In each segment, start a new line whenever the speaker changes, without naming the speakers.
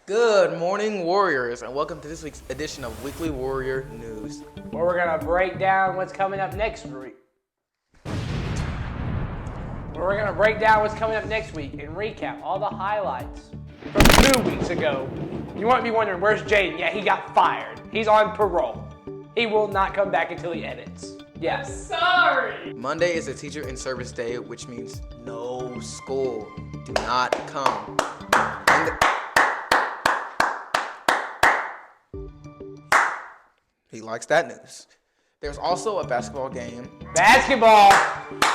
Good morning, Warriors, and welcome to this week's edition of Weekly Warrior News,
where we're going to break down what's coming up next week. And recap all the highlights from 2 weeks ago. You might be wondering, where's Jaden? Yeah, he got fired. He's on parole. He will not come back until he edits. Yes.
Sorry.
Monday is a teacher in service day, which means no school. Do not come. He likes that news. There's also a basketball game.
Basketball!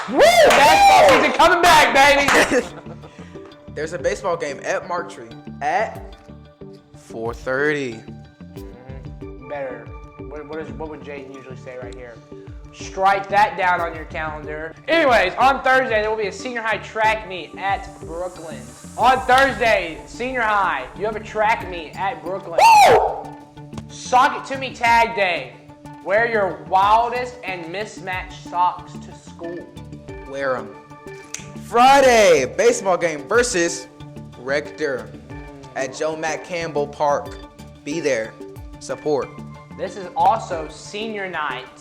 Woo! Basketball season coming back, baby!
There's a baseball game at Marktree at 4:30.
Better. What would Jaden usually say right here? Strike that down on your calendar. Anyways, on Thursday, there will be a senior high track meet at Brooklyn. On Thursday, senior high, you have a track meet at Brooklyn. Woo! Sock It To Me Tag Day. Wear your wildest and mismatched socks to school.
Wear them. Friday, baseball game versus Rector at Joe Mack Campbell Park. Be there. Support.
This is also senior night.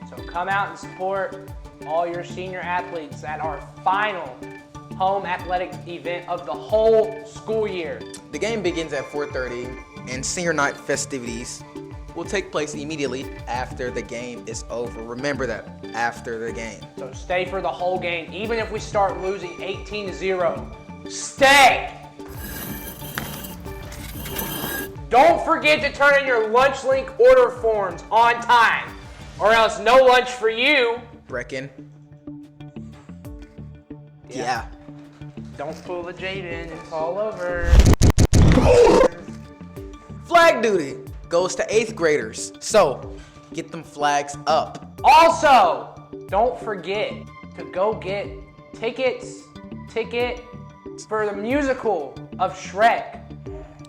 So come out and support all your senior athletes at our final home athletic event of the whole school year.
The game begins at 4:30 and senior night festivities will take place immediately after the game is over. Remember that, after the game.
So stay for the whole game, even if we start losing 18-0. Stay! Don't forget to turn in your lunch link order forms on time, or else no lunch for you.
Brecken. Yeah.
Don't fool the Jaden, it's all over.
Flag duty goes to 8th graders, so get them flags up.
Also, don't forget to go get ticket for the musical of Shrek.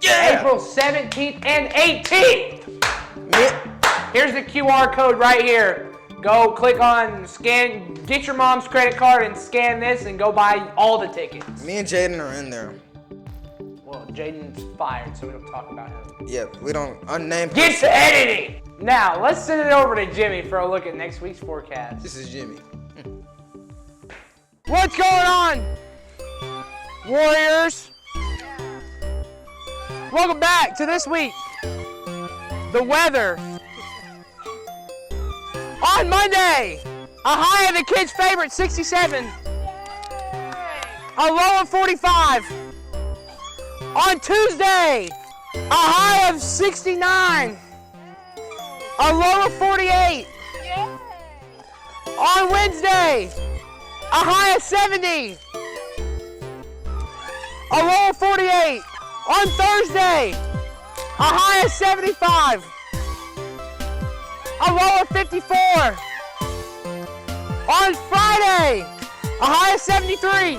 Yeah!
April 17th and 18th.
Yeah.
Here's the QR code right here. Go click on scan, get your mom's credit card and scan this and go buy all the tickets.
Me and Jaden are in there.
Well, Jaden's fired, so we don't talk about him.
Yeah, we don't unnamed.
Get to editing! Now, let's send it over to Jimmy for a look at next week's forecast.
This is Jimmy.
What's going on, Warriors? Welcome back to this week. The weather. On Monday, a high of the kids' favorite, 67. A low of 45. On Tuesday, a high of 69. A low of 48. On Wednesday, a high of 70. A low of 48. On Thursday, a high of 75. A low of 54. On Friday, a high of 73.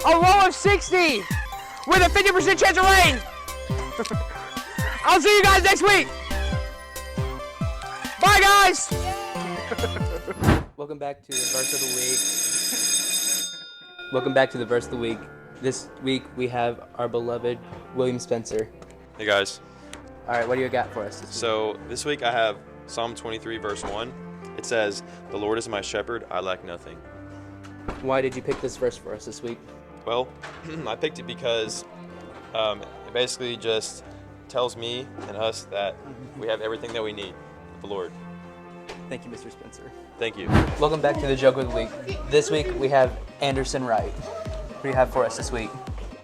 A low of 60. With a 50% chance of rain. I'll see you guys next week. Bye, guys.
Welcome back to the verse of the week. This week we have our beloved William Spencer.
Hey guys.
All right, what do you got for us this week?
So this week I have Psalm 23 verse 1. It says, "The Lord is my shepherd, I lack nothing."
Why did you pick this verse for us this week?
Well, I picked it because it basically just tells me and us that we have everything that we need with the Lord.
Thank you, Mr. Spencer.
Thank you.
Welcome back to the Joke of the Week. This week we have Anderson Wright. What do you have for us this week?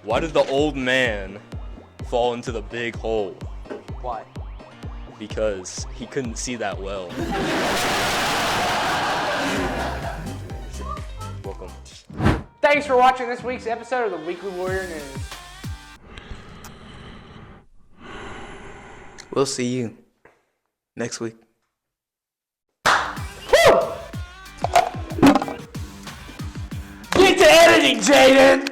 Why did the old man fall into the big hole?
Why?
Because he couldn't see that well. Welcome.
Thanks for watching this week's episode of the Weekly Warrior News.
We'll see you next week.
Get to editing, Jaden!